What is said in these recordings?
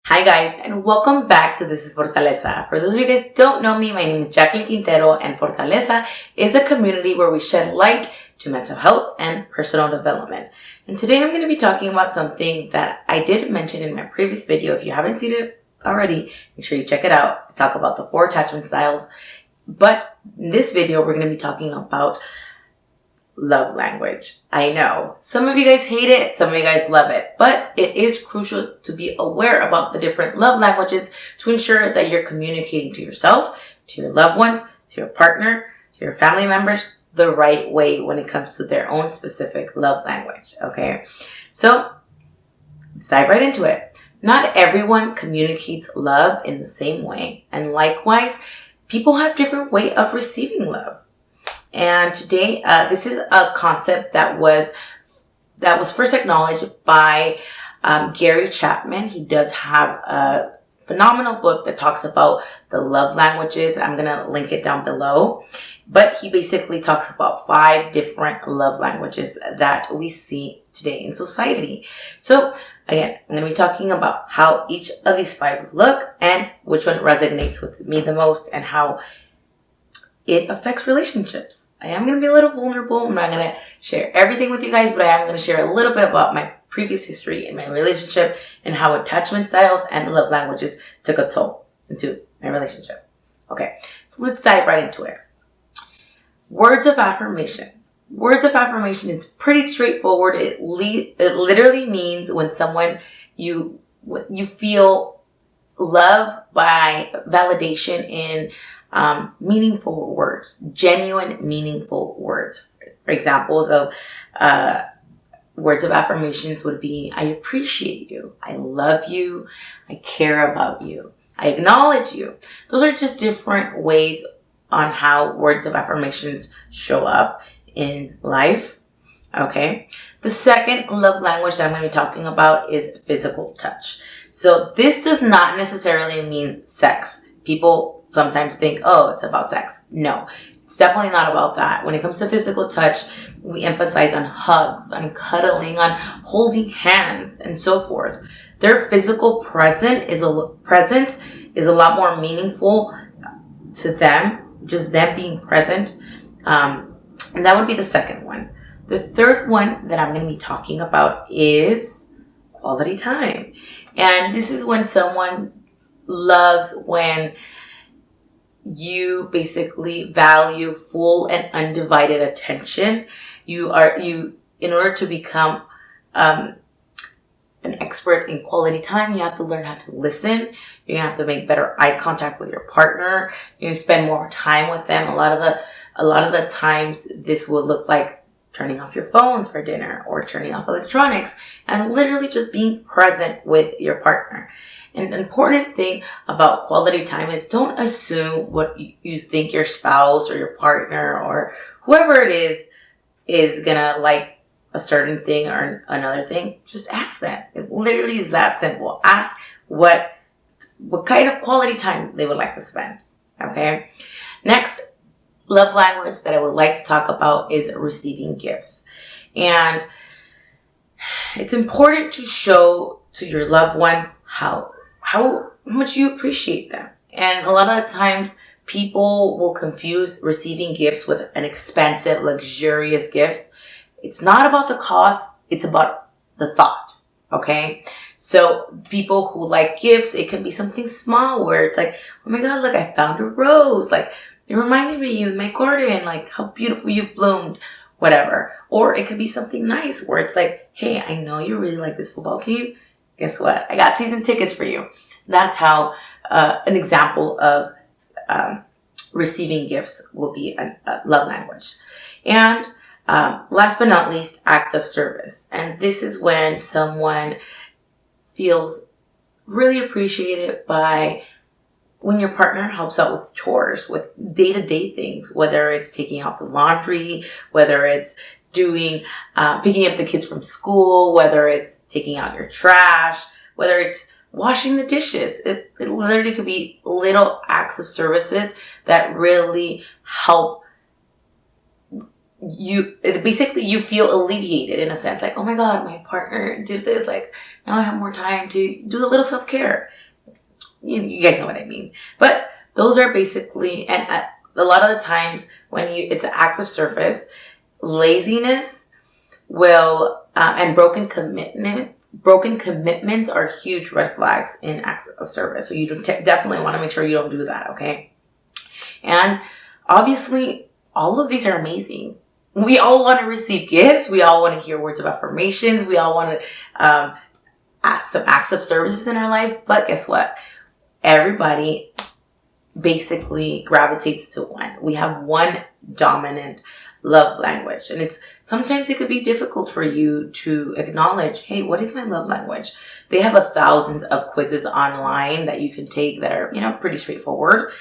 Hi guys, and welcome back to This is Fortaleza. For those of you guys who don't know me, my name is Jacqueline Quintero, and Fortaleza is a community where we shed light to mental health and personal development. And today I'm going to be talking about something that I did mention in my previous video. If you haven't seen it already, make sure you check it out. I talk about the 4 attachment styles. But in this video, we're going to be talking about love language. I know some of you guys hate it, some of you guys love it, but it is crucial to be aware about the different love languages to ensure that you're communicating to yourself, to your loved ones, to your partner, to your family members the right way when it comes to their own specific love language. Okay, so let's dive right into it. Not everyone communicates love in the same way, and likewise, people have different way of receiving love. And today, this is a concept that was first acknowledged by Gary Chapman. He does have a phenomenal book that talks about the love languages. I'm going to link it down below. But he basically talks about 5 different love languages that we see today in society. So again, I'm going to be talking about how each of these 5 look and which one resonates with me the most and how it affects relationships. I am going to be a little vulnerable. I'm not going to share everything with you guys, but I am going to share a little bit about my previous history in my relationship and how attachment styles and love languages took a toll into my relationship. Okay, so let's dive right into it. Words of affirmation. Words of affirmation is pretty straightforward. It literally means when someone you feel love by validation in meaningful words, genuine, meaningful words. For examples of words of affirmations would be, I appreciate you, I love you, I care about you, I acknowledge you. Those are just different ways on how words of affirmations show up in life. Okay. The second love language that I'm going to be talking about is physical touch. So this does not necessarily mean sex. People sometimes think, oh, it's about sex. No, it's definitely not about that. When it comes to physical touch, we emphasize on hugs, on cuddling, on holding hands, and so forth. Their physical presence is a lot more meaningful to them, just them being present. And that would be the second one. The third one that I'm going to be talking about is quality time. And this is when someone loves when you basically value full and undivided attention. In order to become an expert in quality time, you have to learn how to listen. You're gonna have to make better eye contact with your partner. You're gonna spend more time with them. A lot of the times, this will look like turning off your phones for dinner or turning off electronics and literally just being present with your partner. An important thing about quality time is don't assume what you think your spouse or your partner or whoever it is gonna like a certain thing or another thing. Just ask them. It literally is that simple. Ask what kind of quality time they would like to spend. Okay. Next love language that I would like to talk about is receiving gifts. And it's important to show to your loved ones how much you appreciate them. And a lot of the times people will confuse receiving gifts with an expensive, luxurious gift. It's not about the cost, it's about the thought. Okay? So people who like gifts, it can be something small where it's like, oh my God, look, I found a rose. Like, it reminded me of my garden, like how beautiful you've bloomed, whatever. Or it could be something nice where it's like, hey, I know you really like this football team. Guess what? I got season tickets for you. That's how an example of receiving gifts will be a love language. And last but not least, act of service. And this is when someone feels really appreciated by when your partner helps out with chores, with day-to-day things, whether it's taking out the laundry, whether it's doing, picking up the kids from school, whether it's taking out your trash, whether it's washing the dishes. It literally could be little acts of services that really help you feel alleviated in a sense, like, oh my God, my partner did this. Like, now I have more time to do a little self-care. You guys know what I mean. But those are basically, and a lot of the times when it's an act of service, laziness will, and broken commitments are huge red flags in acts of service. So you definitely want to make sure you don't do that, okay? And obviously, all of these are amazing. We all want to receive gifts. We all want to hear words of affirmations. We all want to some acts of services in our life. But guess what? Everybody basically gravitates to one. We have one dominant love language. And sometimes it could be difficult for you to acknowledge, hey, what is my love language? They have 1,000 of quizzes online that you can take that are, pretty straightforward.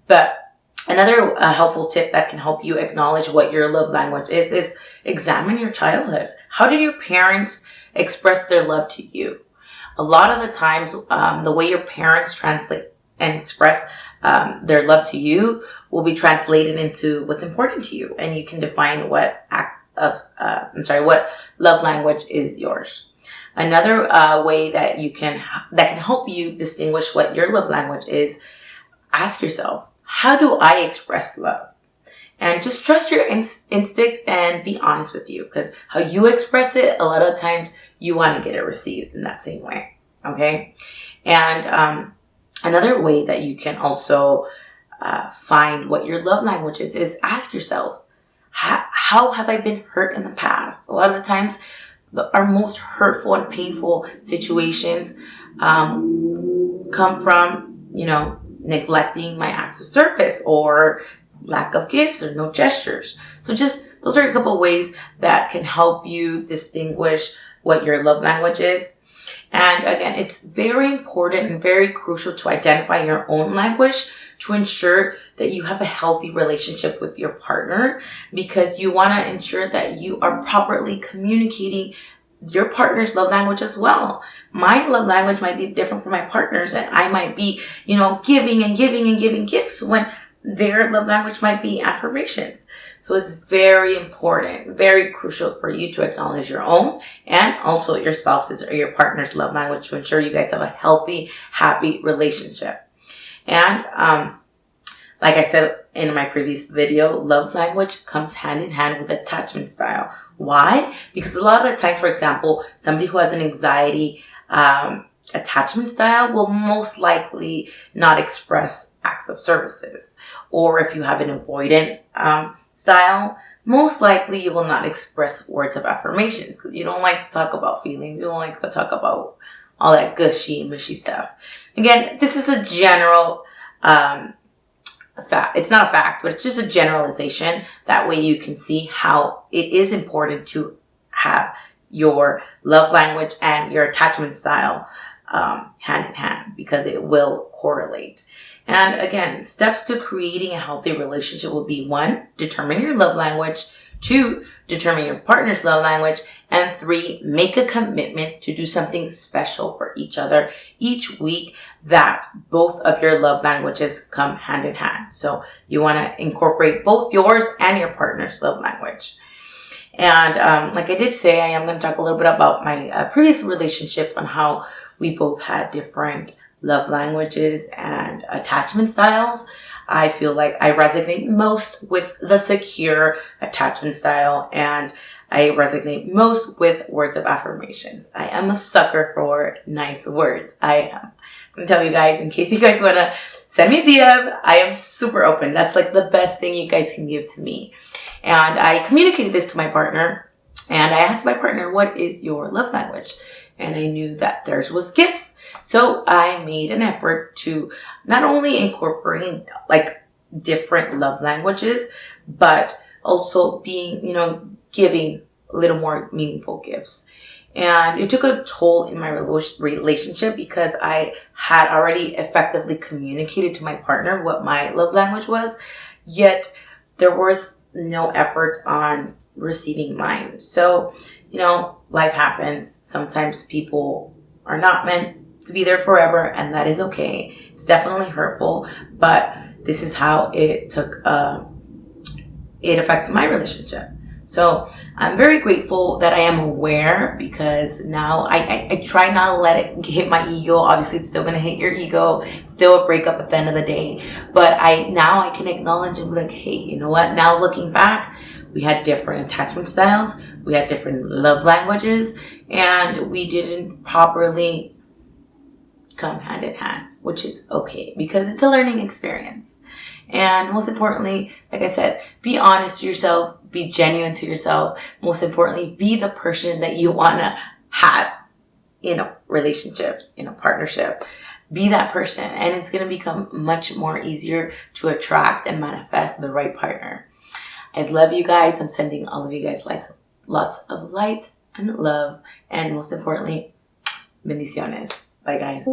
But another helpful tip that can help you acknowledge what your love language is examine your childhood. How did your parents express their love to you? A lot of the times, the way your parents translate and express their love to you will be translated into what's important to you, and you can define what love language is yours. Another way that can help you distinguish what your love language is, ask yourself, how do I express love? And just trust your instinct and be honest with you, because how you express it, a lot of times you want to get it received in that same way. Okay. And another way that you can also find what your love language is ask yourself, how have I been hurt in the past? A lot of the times, our most hurtful and painful situations come from, neglecting my acts of service or lack of gifts or no gestures. So just those are a couple of ways that can help you distinguish what your love language is. And again, it's very important and very crucial to identify your own language to ensure that you have a healthy relationship with your partner, because you want to ensure that you are properly communicating your partner's love language as well. My love language might be different from my partner's, and I might be, giving and giving and giving gifts when their love language might be affirmations. So it's very important, very crucial for you to acknowledge your own and also your spouse's or your partner's love language to ensure you guys have a healthy, happy relationship. And like I said in my previous video, love language comes hand in hand with attachment style. Why? Because a lot of the time, for example, somebody who has an anxiety attachment style will most likely not express acts of services. Or if you have an avoidant style, most likely you will not express words of affirmations because you don't like to talk about feelings. You don't like to talk about all that gushy, mushy stuff. Again, this is a general fact. It's not a fact, but it's just a generalization. That way you can see how it is important to have your love language and your attachment style hand in hand, because it will correlate. And again, steps to creating a healthy relationship will be 1, determine your love language, 2, determine your partner's love language, and 3, make a commitment to do something special for each other each week that both of your love languages come hand in hand. So you want to incorporate both yours and your partner's love language. And like I did say, I am going to talk a little bit about my previous relationship on how we both had different love languages and attachment styles. I feel like I resonate most with the secure attachment style, and I resonate most with words of affirmations. I am a sucker for nice words. I am. I'm going to tell you guys, in case you guys want to send me a DM, I am super open. That's like the best thing you guys can give to me. And I communicated this to my partner, and I asked my partner, what is your love language? And I knew that theirs was gifts. So I made an effort to not only incorporate like different love languages, but also giving a little more meaningful gifts. And it took a toll in my relationship because I had already effectively communicated to my partner what my love language was, yet there was no effort on receiving mine. So, life happens. Sometimes people are not meant to be there forever, and that is okay. It's definitely hurtful, but this is how it affected my relationship. So I'm very grateful that I am aware, because now I try not to let it hit my ego. Obviously, it's still going to hit your ego. It's still a breakup at the end of the day. But now I can acknowledge and be like, hey, you know what? Now looking back, we had different attachment styles. We had different love languages. And we didn't properly come hand in hand, which is okay, because it's a learning experience. And most importantly, like I said, be honest to yourself, be genuine to yourself. Most importantly, be the person that you want to have in a relationship, in a partnership. Be that person, and it's going to become much more easier to attract and manifest the right partner. I love you guys. I'm sending all of you guys lots of light and love, and most importantly, bendiciones. Bye, guys.